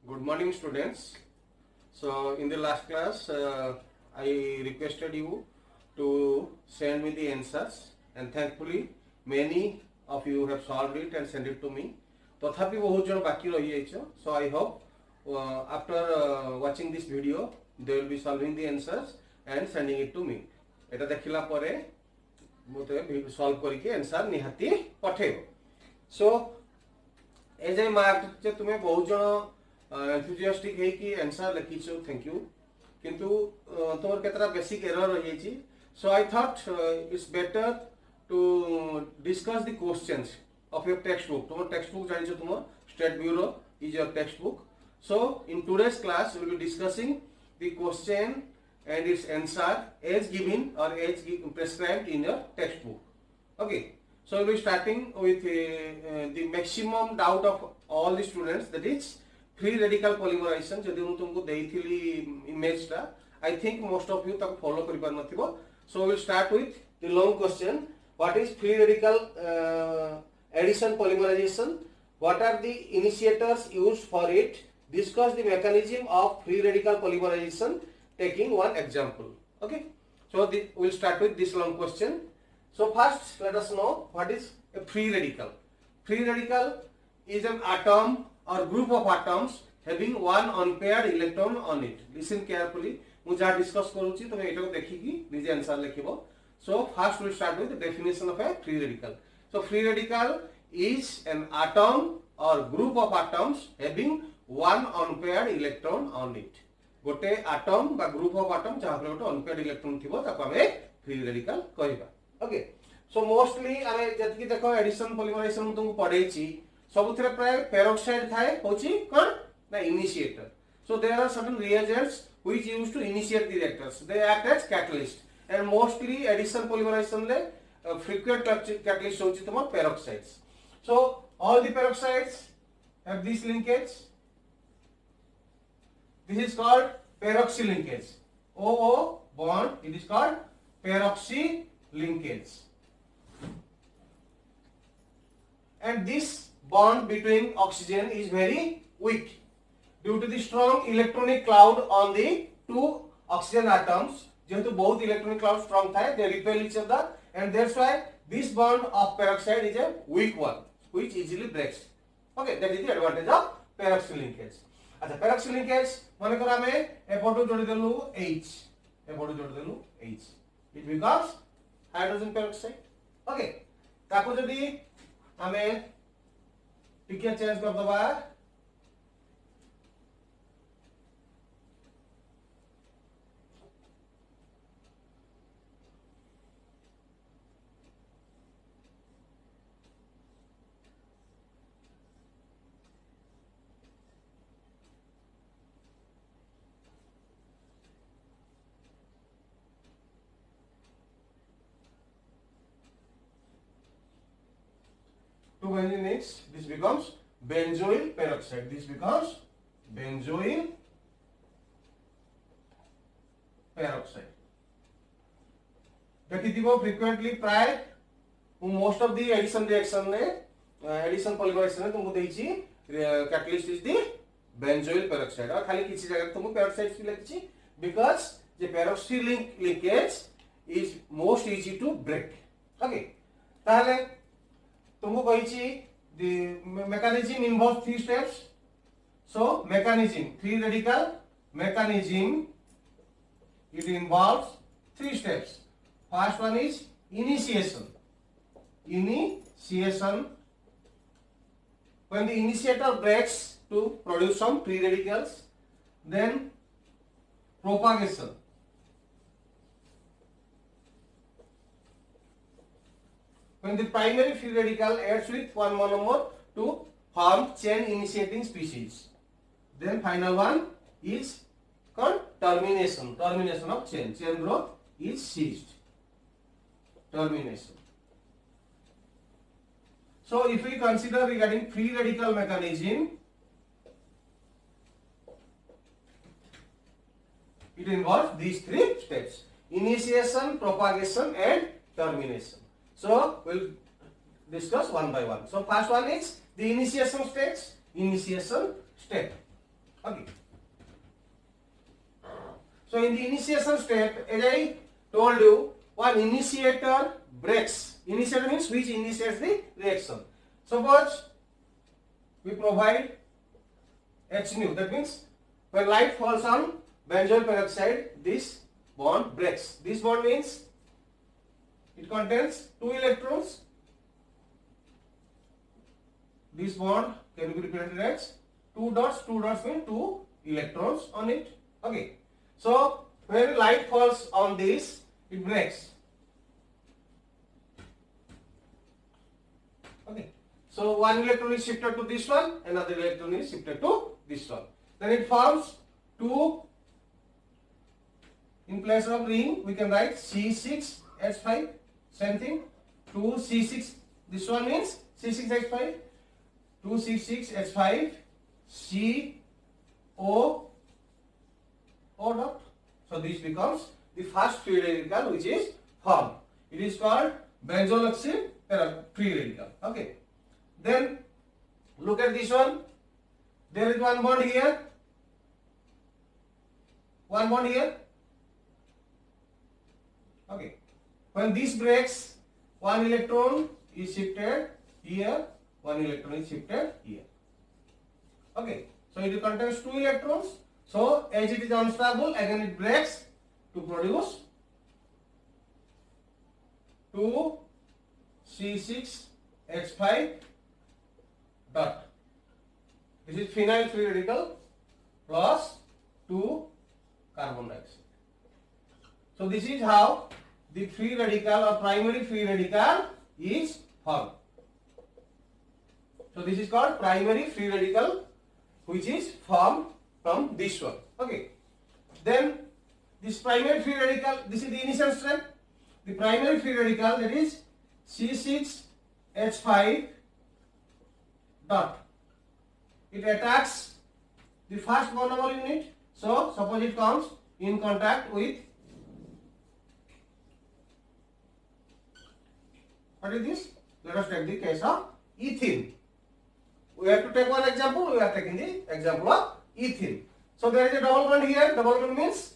Good morning, students. So in the last class, I requested you to send me the answers, and thankfully many of you have solved it and sent it to me. तथापि बहुत जन बाकी रही जाइछो. So I hope after watching this video, they will be solving the answers and sending it to me. एटा देखिला परे मोते solve करके answer निहाती पठेबो. So as I marked जे तुमे बहुत जन enthusiastic है कि आंसर लिखिछो, थैंक यू, किंतु तोर केतरा बेसिक एरर रही छी. So I thought it's better to discuss the questions of your textbook. तुम टेक्स्ट बुक जानिछो, तुम state bureau is your textbook. So in today's class we will be discussing the question and its answer as given or as prescribed in your textbook. Okay, so we will be starting with the maximum doubt of all the students, that is free radical polymerization. जदि मैं तुमको देइथिली image टा, I think most of you ताको follow करि पार नथिबो. So we will start with the long question. What is free radical addition polymerization? What are the initiators used for it? Discuss the mechanism of free radical polymerization, taking one example. Okay, so we will start with this long question. So first let us know what is a free radical. Free radical is an atom or group of atoms having one unpaired electron on it. Listen carefully. मु जा discuss करूची तमे एटा को देखि कि निजे answer लिखिबो. So first we will start with the definition of a free radical. So free radical is an atom or group of atoms having one unpaired electron on it. गोटे atom बा group of atom जहां पर गोटे unpaired electron थिबो ताको हमें free radical कहबा. Okay, so mostly हमें जति देखो एडिशन पॉलीमराइजेशन में तुमको पढेछि, सबुथिरे प्राय पेरोक्साइड थाए होछि कोन ना initiator. So there are certain reagents which used to initiate the reactors. They act as catalyst and mostly addition polymerization ले फ्रीक्वेंट कैटलिस्ट होछि तुम peroxides. So all the peroxides have this linkage. This is called peroxy linkage. OO bond, it is called peroxy linkage. And this bond between oxygen is very weak due to the strong electronic cloud on the two oxygen atoms. जेहेतु बहुत electronic cloud strong था, they repel each other, and that's why this bond of peroxide is a weak one, which easily breaks. Okay, that is the advantage of peroxy linkage. अच्छा, peroxy linkage माने करा में एपोटो जोड़ी देलु H, एपोटो जोड़ी देलु H, it becomes hydrogen peroxide. Okay, ताको जदी हमें टिके चेंज कर दबा, to benzene next, this becomes benzoyl peroxide. This becomes benzoyl peroxide. देखिथिबो frequently प्राय most of the addition reaction ने addition polymerization ने तुमको देइछि catalyst is the benzoyl peroxide. और खाली किसी जगह तुमको peroxide की लिखछि because the peroxy linkage is most easy to break. Okay, ताहले तुमको कहिछि the mechanism involves 3 steps. So mechanism, free radical mechanism, it involves 3 steps. First one is initiation. Initiation, when the initiator breaks to produce some free radicals. Then propagation. When the primary free radical adds with one monomer to form chain initiating species. Then final one is called termination. Termination of chain. Chain growth is ceased. Termination. So if we consider regarding free radical mechanism, it involves these 3 steps: initiation, propagation and termination. So we'll discuss one by one. So first one is the initiation steps. Initiation step. So in the initiation step, as I told you, one initiator breaks. Initiator means which initiates the reaction. Suppose we provide H nu. That means when light falls on benzoyl peroxide, this bond breaks. This bond means it contains 2 electrons. This bond can be represented as 2 dots. 2 dots mean 2 electrons on it. Okay. So when light falls on this, it breaks. Okay. So one electron is shifted to this one, another electron is shifted to this one. Then it forms 2. In place of ring, we can write C6H5. Same thing. 2C6. This one means C6H5. 2C6H5 CO O dot. So this becomes the first free radical which is formed. It is called benzoyl oxide free radical. Okay. Then look at this one. There is one bond here. One bond here. Okay. When this breaks, one electron is shifted here, one electron is shifted here. Okay. So it contains 2 electrons. So as it is unstable, again it breaks to produce 2C6H5 dot. This is phenyl free radical plus 2 carbon dioxide. So this is how the free radical or primary free radical is formed. So this is called primary free radical which is formed from this one. Okay. Then this primary free radical, this is the initial step. The primary free radical, that is C6H5 dot. It attacks the first monomer unit. So suppose it comes in contact with, what is this? Let us take the case of ethene. We have to take one example. We are taking the example of ethene. So there is a double bond here. Double bond means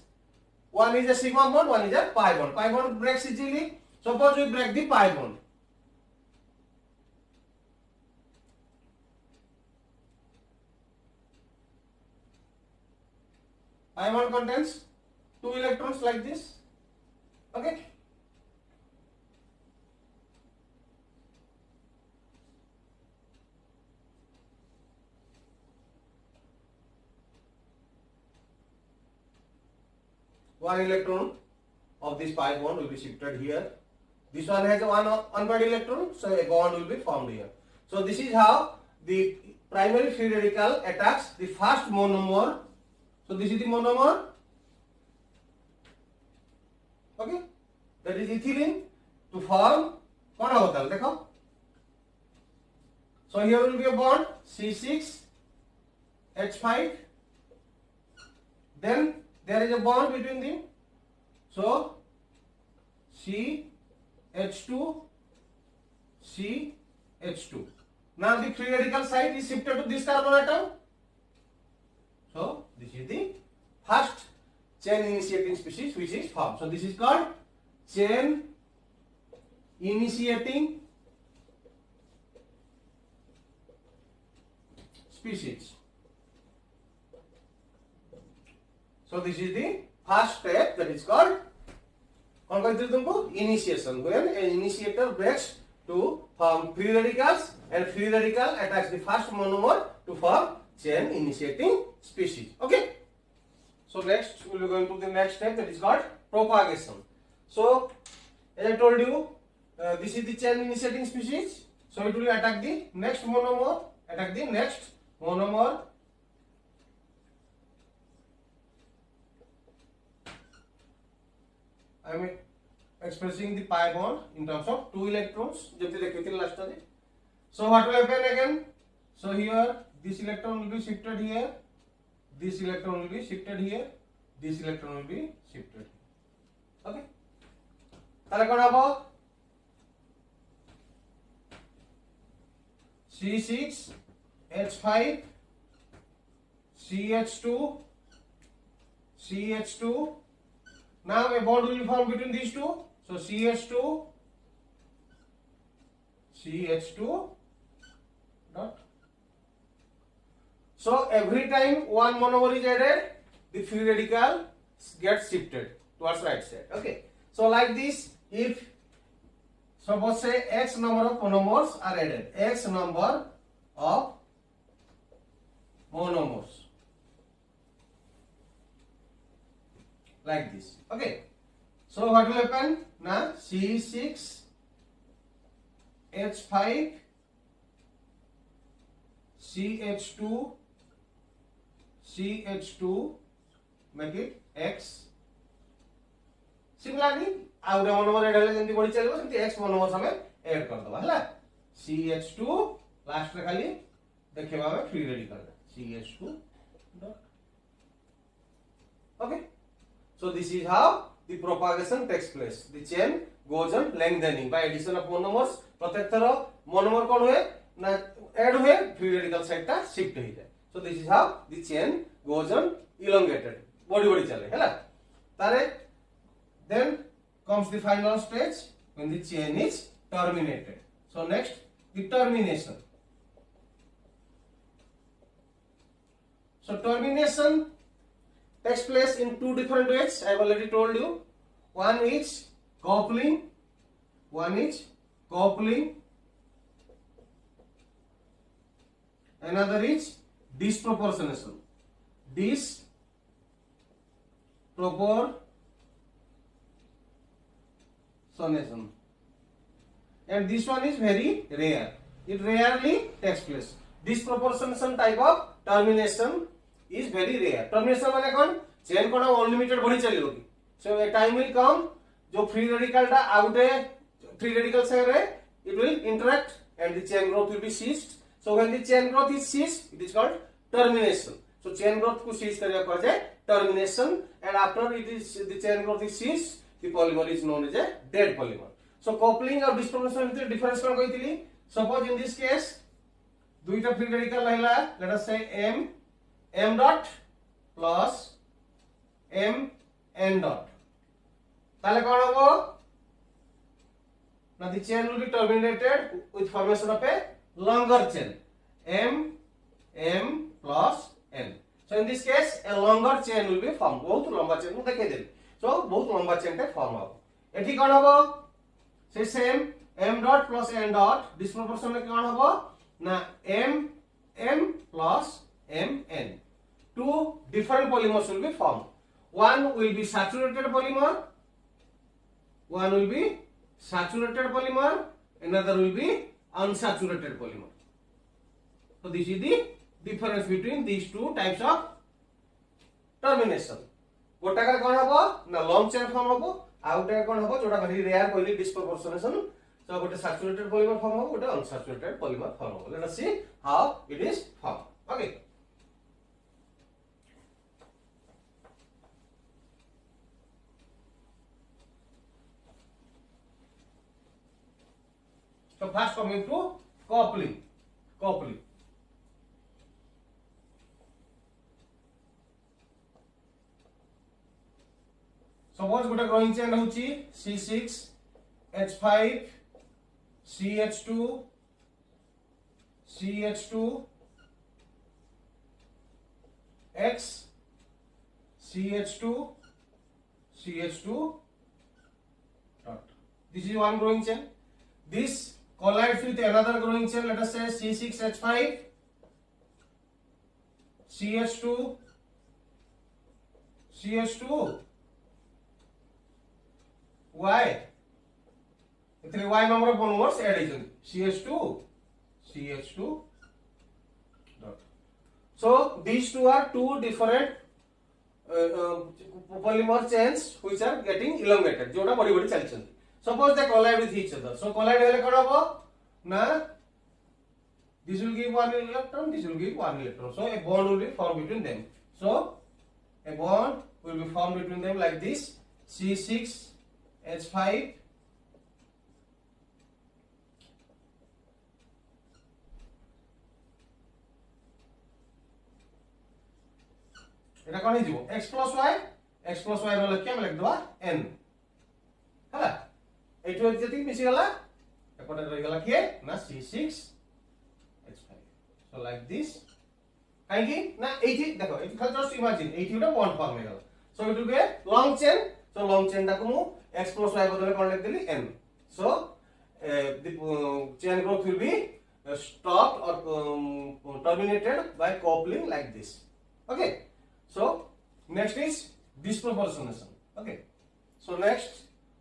one is a sigma bond, one is a pi bond. Pi bond breaks easily. Suppose we break the pi bond. Pi bond contains 2 electrons like this. Okay. One electron of this pi bond will be shifted here. This one has one unpaired electron, so a bond will be formed here. So this is how the primary free radical attacks the first monomer. So this is the monomer. Okay, that is ethylene to form कौन होता है देखो. So here will be a bond C6H5. Then there is a bond between them. So CH2, CH2. Now the free radical site is shifted to this carbon atom. So this is the first chain initiating species which is formed. So this is called chain initiating species. So this is the first step, that is called initiation. When an initiator breaks to form free radicals and free radical attacks the first monomer to form chain initiating species. Okay. So next we will be going to the next step, that is called propagation. So as I told you, this is the chain initiating species. So it will attack the next monomer, I am expressing the pi bond in terms of 2 electrons. So what will happen again? So here this electron will be shifted here, this electron will be shifted here, this electron will be shifted here. Okay. তাহলে কোন হবে? C6H5 CH2 CH2 Now a bond will be formed between these two. So CH2 dot. So every time one monomer is added, the free radical gets shifted towards right side. Okay. So like this, if suppose say X number of monomers are added, X number of monomers, like this. Okay. So what will happen? Now C6H5 CH2 make it X. Similarly, आउ रे monomer add हेले जेंति बढी चलबो सेंति X monomer हमें add कर दबा हला CH2 last रे खाली देखिबा हमें free radical CH2 dot. Okay, so this is how the propagation takes place. The chain goes on lengthening by addition of monomers. प्रत्येक थर मोनोमर कोन हुए ना ऐड हुए फ्री रेडिकल साइड ता शिफ्ट हो जाए. So this is how the chain goes on elongated. Body चले हैला तारे. Then comes the final stage when the chain is terminated. So next, the termination. So termination takes place in two different ways. I have already told you. One is coupling. Another is disproportionation. And this one is very rare. It rarely takes place. Disproportionation type of termination is very rare. Termination माने कौन? Chain कोना unlimited बढ़ी चली होगी. So a time will come जो free radical टा आउटे free radical से रहे, it will interact and the chain growth will be ceased. So when the chain growth is ceased, it is called termination. So chain growth को cease करिया कर जाए termination, and after it is the chain growth is ceased, the polymer is known as a dead polymer. So coupling or disproportionation with difference कौन कोई थी? Suppose in this case, दुईटा free radical रहला, let us say m dot plus n dot. ताले कौन होगा? Now the chain will be terminated with formation of a longer chain, m plus n. So in this case, a longer chain will be formed. बहुत लंबा chain को देखे देली. So बहुत लंबा chain टे form होगा. एठी कौन होगा? Say same m dot plus n dot. Disproportion में कौन होगा? ना m plus mn. Two different polymers will be formed. One will be saturated polymer. Another will be unsaturated polymer. So this is the difference between these two types of termination. गोटा का कौन होगा ना long chain form होगा, outta का कौन होगा जोटा very rare कोई disproportionation. So गोटे saturated polymer form होगा, गोटे unsaturated polymer form होगा. Let us see how it is formed. Okay. So first coming to coupling. Suppose गोटे growing chain होची C6H5 CH2 X CH2 dot. This is one growing chain. This collides with another growing chain. Let us say C6H5 CH2 Y. Three Y number of monomers added CH2 dot. So these two are two different polymer chains which are getting elongated. जोड़ा बड़ी बड़ी चल चलती. Suppose they collide with each other. So collide हेले कौन होगा? ना this will give one electron, this will give one electron. So a bond will be formed between them. So a bond will be formed between them like this. C6H5 এটা কোন হই যাব x plus y x plus y रो लिख के हम लिख दवा n हला एठो जति मिसी गला एपटे रहि गला के ना C6H5 सो लाइक दिस काहे ना एठी देखो एठी खाली जस्ट इमेजिन एठी उटा बॉन्ड फॉर्म हे गला so it will be a long chain so long chain टा को मु x plus y बदले कोन लिख देली n so the chain growth will be stopped or terminated by coupling like this. Okay, so next is disproportionation. Okay, so next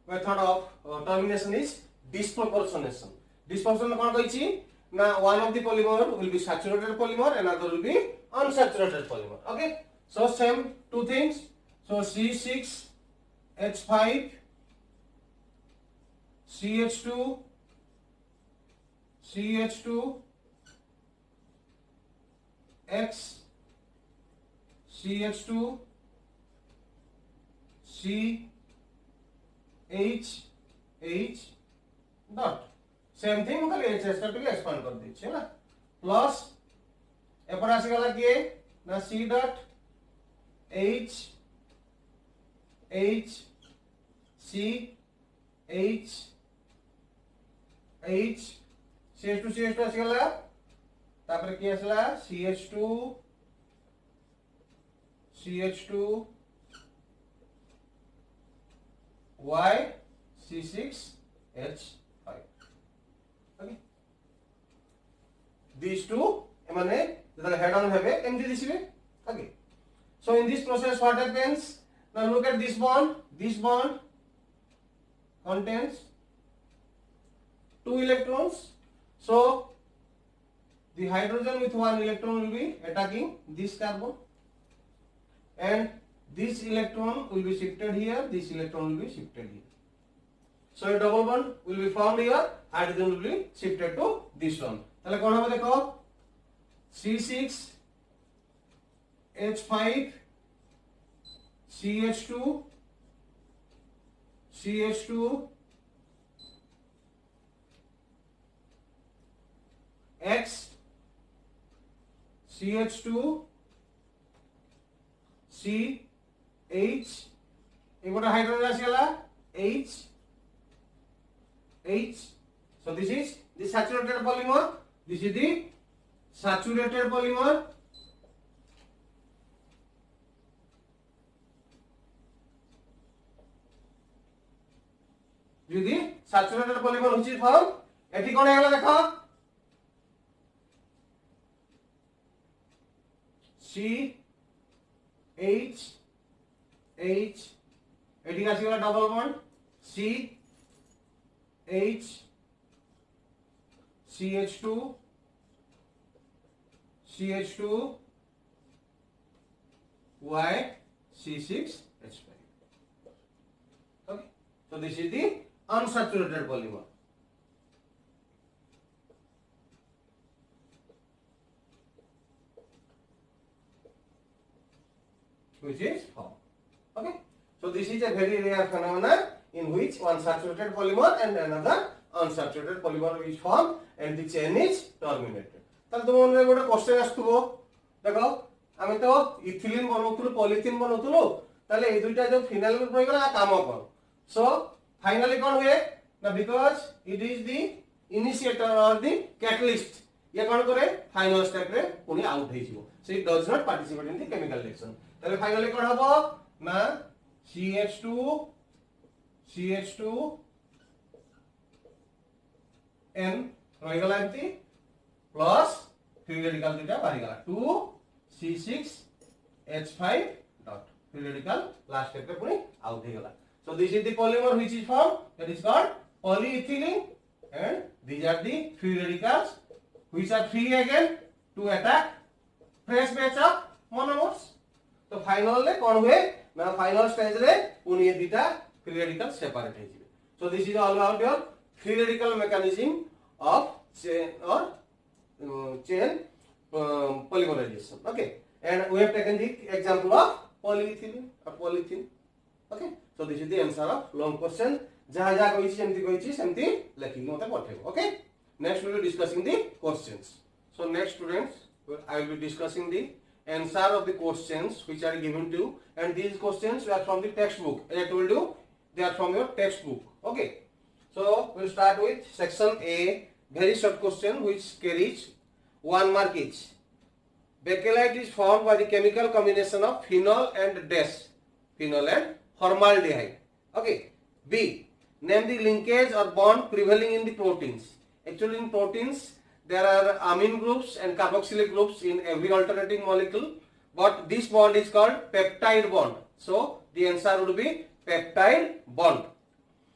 method of termination is disproportionation. Disproportionation कौन कही ना one of the polymer will be saturated polymer, another will be unsaturated polymer. Okay, so same two things. So C6H5 CH2 CH2 X CH2 CH H dot same thing खाली H S टा expand कर दी है ना plus एपर आसी गला के ना C dot H H C H H CH2 आसी गला तापर की आसला CH2 Y C6H5 okay these two माने जदि हेड ऑन हेबे एमडी दिसिबे okay so in this process what happens now look at this bond contains 2 electrons. So the hydrogen with 1 electron will be attacking this carbon, and this electron will be shifted here, this electron will be shifted here. So a double bond will be formed here, hydrogen will be shifted to this one. তাহলে কোন হবে দেখো C6H5 CH2 X CH2 CH एगोटा hydrogen आसीला H so this is the saturated polymer, this is the saturated polymer. যদি saturated polymer which is formed এটি কোন হলো দেখো CH এটি আছে হলো double bond CH CH2 Y C6H5 okay so this is the unsaturated polymer which is formed. Okay, so this is a very rare phenomenon in which one saturated polymer and another unsaturated polymer is formed and the chain is terminated. তাহলে তোমার মনে একটা question আসতো দেখো আমি তো ethylene বনাউতুলো polythene বনাউতুলো তাহলে এই দুইটা যে ফিনাইল হয়ে গেল কাম কোন সো ফাইনালি কোন हुए না because it is the initiator or the catalyst ইয়া কোন করে ফাইনাল স্টেপ রে পুনি আউট হইଯିବ so it does not participate in the chemical reaction তাহলে ফাইনালি কোন হবো না CH2 N রই গলা এমতি প্লাস ফ্রি রেডিকাল দুইটা বাড়ি গলা 2 C6H5 dot free radical last step রে পুনি আউট হই গলা so this is the polymer which is formed that is called polyethylene and these are the free radicals which are free again to attack fresh batch of monomers तो final रे कोन हुए ना final stage रे पुनी ये दुटा free radical separate हो जिवे so this is all about your free radical mechanism of chain or chain polymerization okay and we have taken the example of polyethylene or polythene okay so this is the answer of long question जहां जहां कोई सेमती लिखि मते पठेबो okay next we will be discussing the questions so next students I will be discussing the answer of the questions which are given to you, and these questions are from the textbook. As I told you, they are from your textbook. Okay. So we'll start with section A, very short question which carries 1 mark each. Bakelite is formed by the chemical combination of phenol and dash, phenol and formaldehyde. Okay. B, name the linkage or bond prevailing in the proteins. Actually, in proteins there are amine groups and carboxylic groups in every alternating molecule, but this bond is called peptide bond. So the answer would be peptide bond.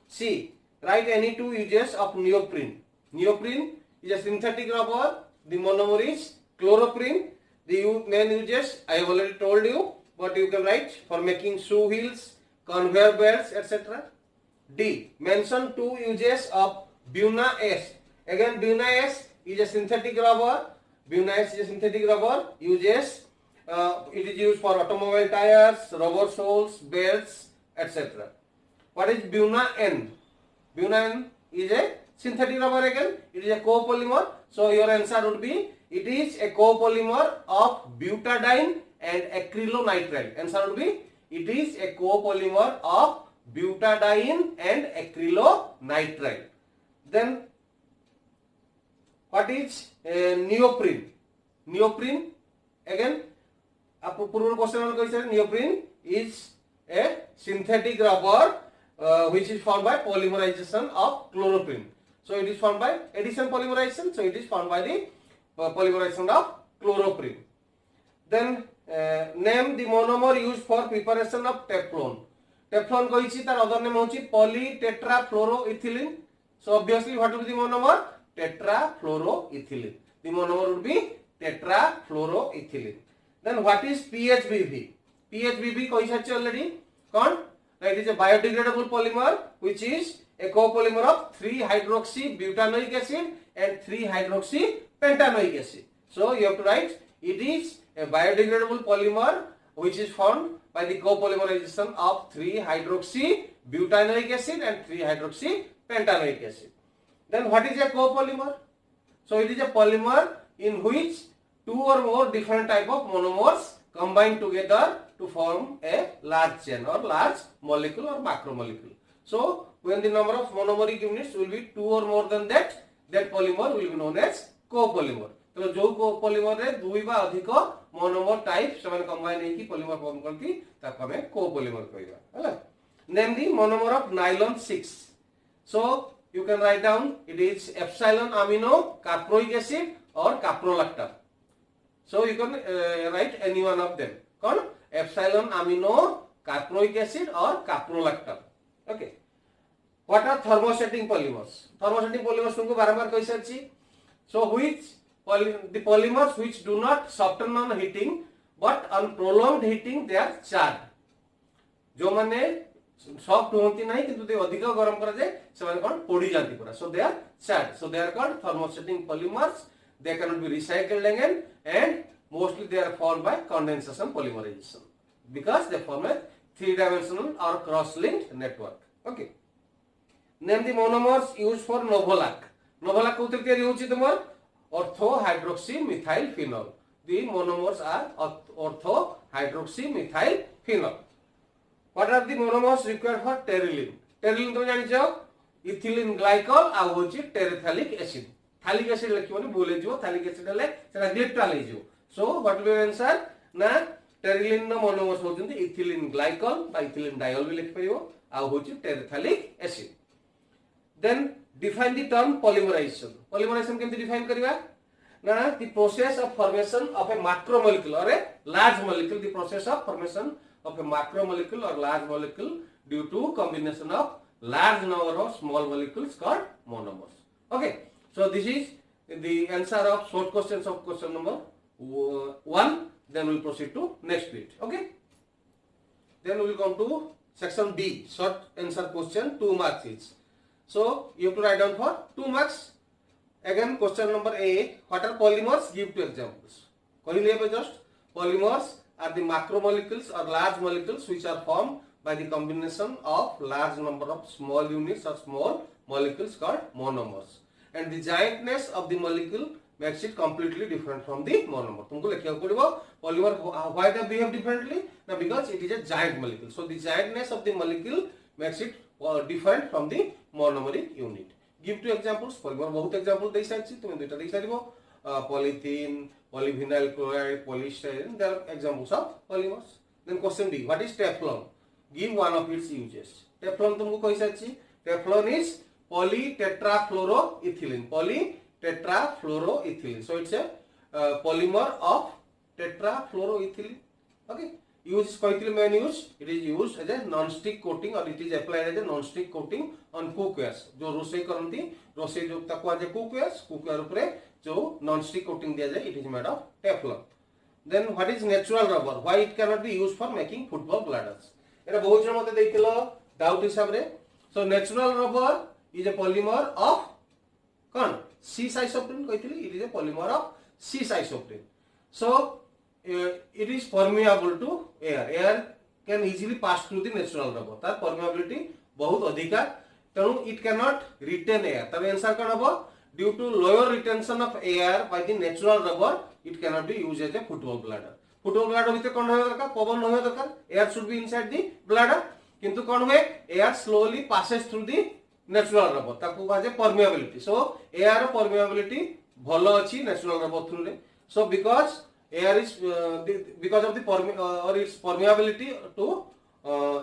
C, write any two uses of neoprene. Neoprene is a synthetic rubber. The monomer is chloroprene. The main uses I have already told you, but you can write for making shoe heels, conveyor belts, etc. D, mention two uses of Buna S. Again, Buna S is a synthetic rubber. Buna S is a synthetic rubber. Uses it is used for automobile tires, rubber soles, belts, etc. What is Buna N? Buna N is a synthetic rubber again. It is a copolymer. So your answer would be it is a copolymer of butadiene and acrylonitrile. Answer would be it is a copolymer of butadiene and acrylonitrile. Then what is neoprene? Neoprene again. Apurva question neoprene is a synthetic rubber which is formed by polymerization of chloroprene. So it is formed by addition polymerization. So it is formed by the polymerization of chloroprene. Then name the monomer used for preparation of Teflon. Teflon koichi tar other name hochi polytetrafluoroethylene. So obviously what will be the monomer? Tetrafluoroethylene. The monomer would be tetrafluoroethylene. Then what is PHBV? PHBV koichi already. Con? It is a biodegradable polymer which is a copolymer of 3-hydroxy-butanoic acid and 3-hydroxy-pentanoic acid. So you have to write it is a biodegradable polymer which is formed by the copolymerization of 3-hydroxy-butanoic acid and 3-hydroxy-pentanoic acid. Then what is a copolymer? So it is a polymer in which two or more different type of monomers combine together to form a large chain or large molecule or macromolecule. So when the number of monomeric units will be 2 or more than that, that polymer will be known as copolymer. So जो copolymer रे दुई बा अधिक monomer type से मैंने combine है कि polymer form करती तब हमें copolymer कहेगा, है ना? Name the monomer of nylon 6. So you can write down it is epsilon amino caproic acid or caprolactam. So you can write any one of them. Called epsilon amino caproic acid or caprolactam. Okay. What are thermosetting polymers? Thermosetting polymers तुमको बारंबार कही सकती. So which the polymers which do not soften on heating but on prolonged heating they are charred. जो माने soft होती नहीं किंतु ते अधिक गरम करा जाए से माने कौन पोड़ी जाती पूरा. So they are charred. So they are called thermosetting polymers. They cannot be recycled again and mostly they are formed by condensation polymerization because they form a 3-dimensional or cross-linked network. Okay. Name the monomers used for Novolac. Novolac कोथि तैयारी होची तुमर ortho-hydroxy-methyl-phenol. The monomers are ortho-hydroxy-methyl-phenol. What are the monomers required for pteryline? Pteryline तुम जानि जाओ ethylene glycol आ होची terephthalic acid. Phthalic acid लिखिबोनी भूले जो phthalic acid ले सेटा glyptal ले जो. So what will be answer? ना pteryline नो monomers होचंती ethylene glycol by ethylene diol भी लिखि परिबो आ होची terephthalic acid. Then define the term polymerization. Polymerization केमती define करिवा? ना the process of formation of a macromolecule or a large molecule. The process of formation of a macromolecule or large molecule due to combination of large number of small molecules called monomers. Okay. So this is the answer of short questions of question number 1. Then we will proceed to next bit. Okay. Then we will come to section B. Short answer question 2 marks each. So you have to write down for 2 marks. Again question number A. What are polymers? Give 2 examples. Just polymers are the macromolecules or large molecules which are formed by the combination of large number of small units or small molecules called monomers. And the giantness of the molecule makes it completely different from the monomer. तुमको लिखिया पड़िबो polymer why they behave differently? Now because it is a giant molecule. So the giantness of the molecule makes it different from the monomeric unit. Give two examples. Polymer बहुत example देई साइछि तुम दुइटा देई सारिबो polythene, polyvinyl chloride, polystyrene. There are examples of polymers. Then question B, what is Teflon? Give one of its uses. Teflon तुमको कहि साइछि. Teflon is polytetrafluoroethylene. Polytetrafluoroethylene. So it's a polymer of tetrafluoroethylene. Okay. Use main use. It is used as a non-stick coating, or it is applied as a non-stick coating on cookwares. जो रोषेई करती रोषेई जो ताको आज cookwear ऊपरे जो non-stick coating दिया जाए, it is made of Teflon. Then what is natural rubber? Why it cannot be used for making football bladders? Era बहुत जन मते देखिलो डाउट हिसाब रे. So natural rubber is a polymer of कौन cis isoprene कहथिली. It is a polymer of cis isoprene. So it is permeable to air. Air can easily pass through the natural rubber. तार permeability बहुत अधिका. तेणु it cannot retain air. तार answer कौन हबो? Due to lower retention of air by the natural rubber, it cannot be used as a football bladder. Football bladder भितर कौन होय दरकार? पवन होय दरकार. Air should be inside the bladder. किंतु कौन हुए? Air slowly passes through the natural rubber. ताकू बाजे permeability. So air permeability भलो अछि natural rubber through रे. So because air is because of the or its permeability to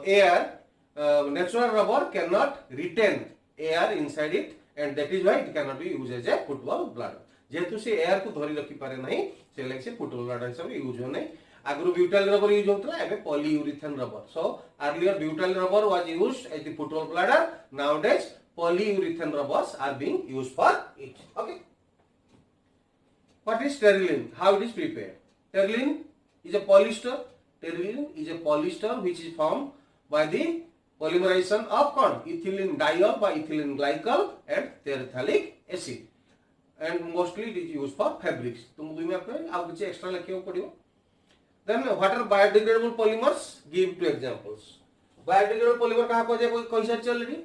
air, natural rubber cannot retain air inside it, and that is why it cannot be used as a football bladder. जेहेतु से air को धरी रखी पारे नहीं, से like से football bladder हिसाब से यूज हो नहीं. आगु ब्यूटाइल रबर यूज होता है, एबे polyurethane rubber. So earlier butyl rubber was used as the football bladder. Nowadays polyurethane rubbers are being used for it. Okay. What is terylene? How it is prepared? Terylene is a polyester. Terylene is a polyester which is formed by the polymerization of ethylene diol by ethylene glycol and terephthalic acid. And mostly it is used for fabrics. तुम दुई में आपने आप कुछ extra लिखे हो पढ़ियो. Then what are biodegradable polymers? Give two examples. Biodegradable polymer कहाँ को जाए कोई सा चल रही?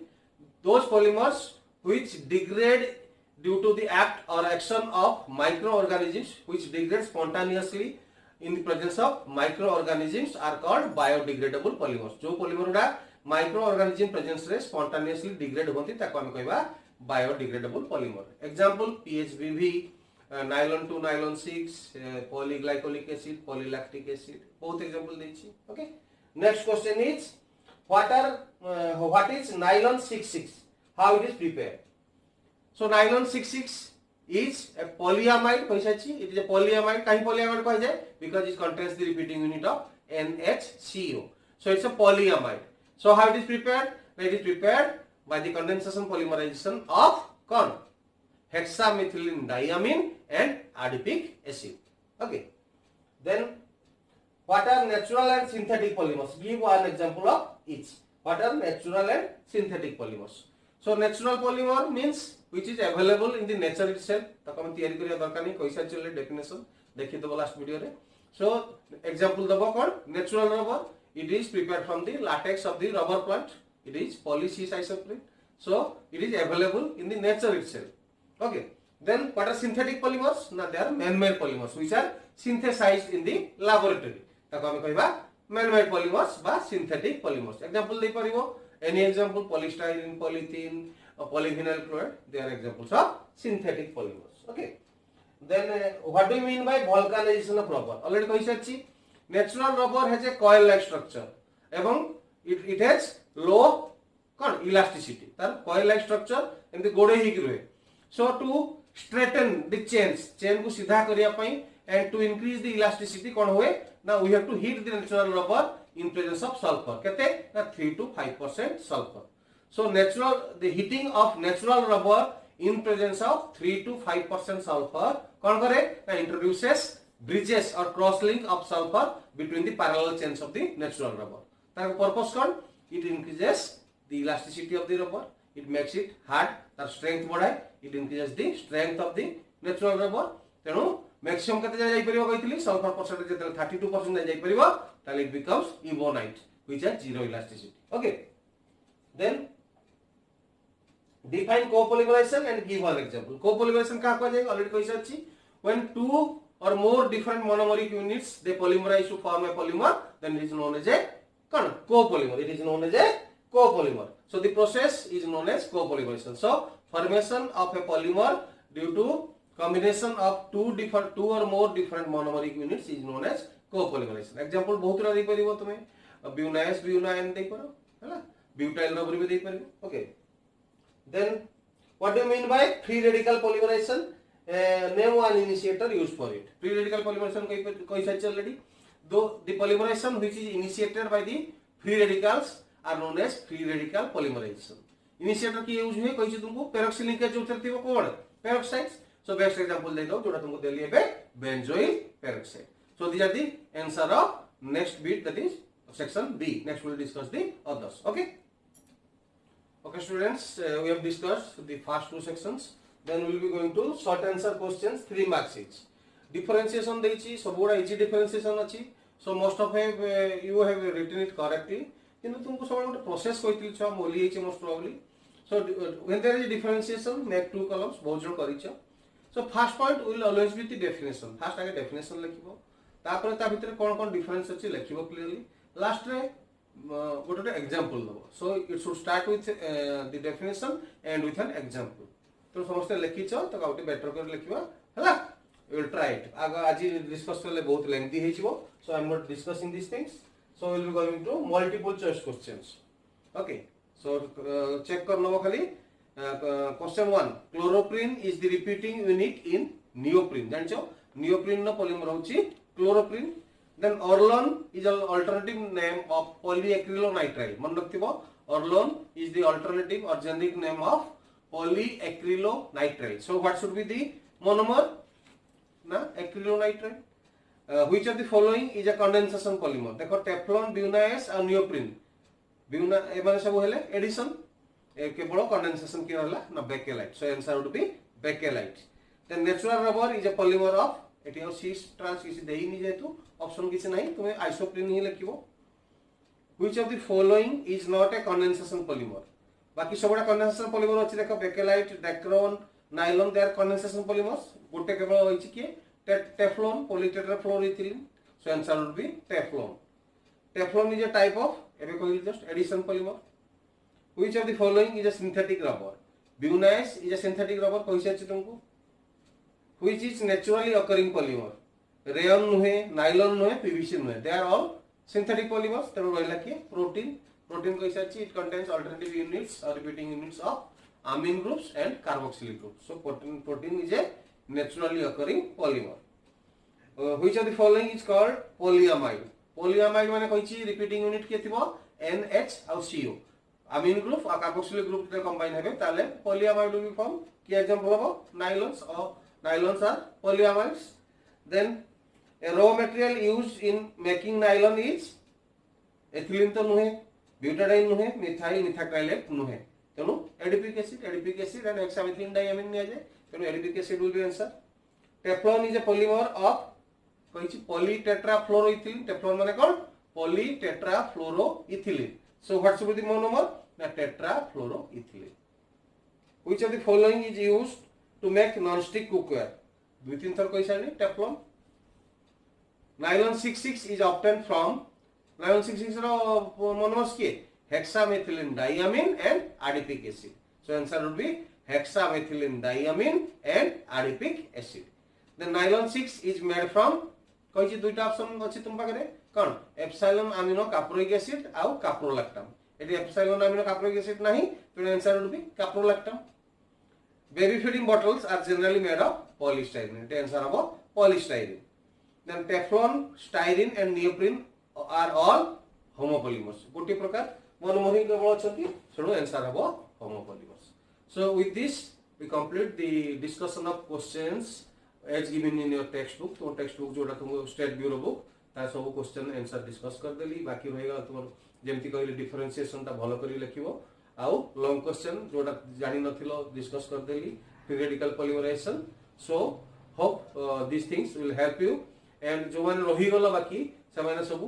Those polymers which degrade due to the act or action of microorganisms which degrade spontaneously in the presence of microorganisms are called biodegradable polymers. जो polymer उड़ा microorganism presence रे spontaneously degrade होती ताको हम कहवा biodegradable polymer. Example PHBV, nylon 2, nylon 6, polyglycolic acid, polylactic acid. Both example देछि. Okay. Next question is what is nylon 66? How it is prepared? So nylon 66 is a polyamide. It is a polyamide. Kahi polyamide कहा जाए? Because it contains the repeating unit of NHCO. So it's a polyamide. So how it is prepared? It is prepared by the condensation polymerization of hexamethylene diamine and adipic acid. Okay. Then what are natural and synthetic polymers? Give one example of each. What are natural and synthetic polymers? So natural polymer means which is available in the nature itself. ताको हम तैयारी करिया दरकार नहीं. कैसा चले definition देखिए तो last video रे. So example दबो कौन? Natural rubber. It is prepared from the latex of the rubber plant. It is polycis isoprene. So it is available in the nature itself. Okay. Then what are synthetic polymers? Now they are man-made polymers which are synthesized in the laboratory. ताको हम कहबा man-made polymers बा synthetic polymers. Example they परिबो. Any example? Polystyrene, polythene, or polyvinyl chloride. They are examples of synthetic polymers. Okay. Then what do you mean by vulcanization of rubber? Already कहि साछि. Natural rubber has a coil-like structure. एवं it has low elasticity. तार coil-like structure एमती गोड़े ही रहे. So to straighten the chain को सीधा करिया पई and to increase the elasticity कौन हुए? Now we have to heat the natural rubber in presence of sulfur. कहते ना 3 to 5% sulfur. So the heating of natural rubber in presence of 3 to 5% sulfur कौन करे? ना introduces bridges or cross link of sulfur between the parallel chains of the natural rubber. तार purpose कौन? It increases the elasticity of the rubber. It makes it hard. तार strength बढ़ाए. It increases the strength of the natural rubber. तेणु maximum कते जाय परिबो कहितली sulfur percentage जेतले 32% जाय परिबो ताले it becomes ebonite which has zero elasticity. Okay. Then define copolymerization and give one example. Copolymerization का कह जाय already कहि साछि. when two or more different monomeric units they polymerize to form a polymer, then it is known as a copolymer. It is known as a copolymer. So the process is known as copolymerization. So formation of a polymer due to combination of two or more different monomeric units is known as copolymerization. Example बहुत रा दे परिबो तमे ब्यूनाइस ब्यूनाइन दे परो हैला butyl rubber भी दे परिबो. Okay, then what do you mean by free radical polymerization? Name one initiator used for it. Free radical polymerization koi such already. Though the polymerization which is initiated by the free radicals are known as free radical polymerization. Initiator की use हुए कोई चीज तुमको peroxy linkage जो चलती है वो कौन peroxides. So best example दे दो जोड़ा तुमको दे लिए बे benzoyl peroxide. So these are the answer of next bit, that is section B. Next we will discuss the others. Okay. Okay students, we have discussed the first two sections. Then we will be going to short answer questions, 3 marks each. Differentiation देइछि सब बड़ा easy differentiation अछि. So most of you have written it correctly. किंतु तुमको सब बड़ा process कोइतिल छ मोली अछि most probably. So when there is a differentiation, make 2 columns बहुत जण करिछ. So first point will always be the definition. First आगे definition लिखिबो. तापर ता भितर कोन difference अछि लिखिबो clearly. Last रे गोटे example दबो. So it should start with the definition and with an example. तो समस्त लिखिछ तो गाउटी बेटर कर लिखिबा हला. We will try it. आज डिस्कस करले बहुत लेंथी हे छिबो. So I am not discussing these things. So we will be going to multiple choice questions. Okay. So check करनबो खाली. Question 1. Chloroprene is the repeating unit in neoprene. जानछो neoprene no polymer होछि chloroprene. Then Orlon is an alternative name of polyacrylonitrile. मन रखथिबो Orlon is the alternative or generic name of polyacrylonitrile. So what should be the monomer? Na acrylonitrile. Which of the following is a condensation polymer? देखो Teflon, Bunaise और neoprene. Buna ए माने सब हेले addition. केवल condensation की रहला ना bakelite. So answer would be bakelite. Then natural rubber is a polymer of eighty और cis trans किसी देही नहीं जेतु ऑप्शन किसी नहीं तुम्हें isoprene he लिखिबो. Which of the following is not a condensation polymer? बाकी सब बड़ा condensation polymer अछि देखो bakelite, dacron, nylon, they are condensation polymers. गोटे केवल होइछि कि Teflon, polytetrafluoroethylene. So answer would be Teflon. Teflon is a type of एबे कहली just addition polymer. Which of the following is a synthetic rubber? Bunaise is a synthetic rubber कहिसे अछि तुमको. Which is naturally occurring polymer? Rayon नुहे, nylon नुहे, PVC नुहे. They are all synthetic polymers. तेरो रहला कि protein. Protein कहिसे अछि it contains alternative units or repeating units of amine groups and carboxylic groups. So protein is a naturally occurring polymer. Which of the following is called polyamide? Polyamide माने कहिछि repeating unit के थिबो NH और CO. Amine group और carboxylic group रे combine हेबे ताले polyamide will be formed. की example हबो nylons are polyamides. Then a raw material used in making nylon is ethylene तो नुहे, butadiene नुहे, methyl methacrylate नुहे. तेनु adipic acid and hexamethylene diamine ने आजे. तेनु adipic acid will be answer. Teflon is a polymer of कहिछि polytetrafluoroethylene. Teflon माने कोन polytetrafluoroethylene. So what should be the monomer? Na tetrafluoroethylene. Which of the following is used to make non-stick cookware? दुई तीन थर कहिसा नि Teflon. Nylon 66 is obtained from nylon 66 row monomers के hexamethylene diamine and adipic acid. So answer would be hexamethylene diamine and adipic acid. The nylon 6 is made from कहिछि दुईटा option अछि तुम पाखरे कोन epsilon amino caproic acid आउ caprolactam. Eighty epsilon amino caproic acid नाही तो answer would be caprolactam. Baby feeding bottles are generally made of polystyrene. The answer is polystyrene. Then Teflon, styrene and neoprene are all homopolymers. गोटे प्रकार monomer केवल अछंती सेनो answer हबो homopolymers. So with this we complete the discussion of questions as given in your textbook. तो textbook जोटा तुम state bureau book ता सब क्वेश्चन आंसर डिस्कस कर देली. बाकी रहेगा तुम जेमति कहली डिफरेंशिएशन ता भलो करी लिखिबो. आउ लॉन्ग क्वेश्चन जोटा जानि नथिलो डिस्कस कर देली. Periodical polymerization. So hope these things will help you. And जो माने रही गला बाकी से माने सब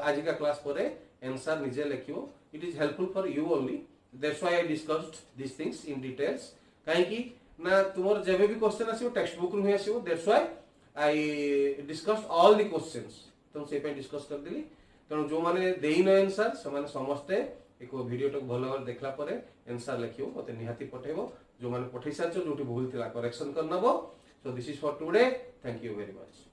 आज का क्लास परे आंसर निजे लिखियो. It is helpful for you only. That's why I discussed these things in details. काहे कि ना तुमर जेबे भी क्वेश्चन आसीबो टेक्स्ट बुक रु ही आसीबो that's why I discussed all the questions तो से पे डिस्कस कर देली तेणु जो माने देई न आंसर से माने समस्ते एक वीडियो टक भलो भाव देखला परे आंसर लिखियो मते निहाती पठेबो जो माने पठै साचो जोटी भूल थिला करेक्शन कर नबो so this is for today thank you very much.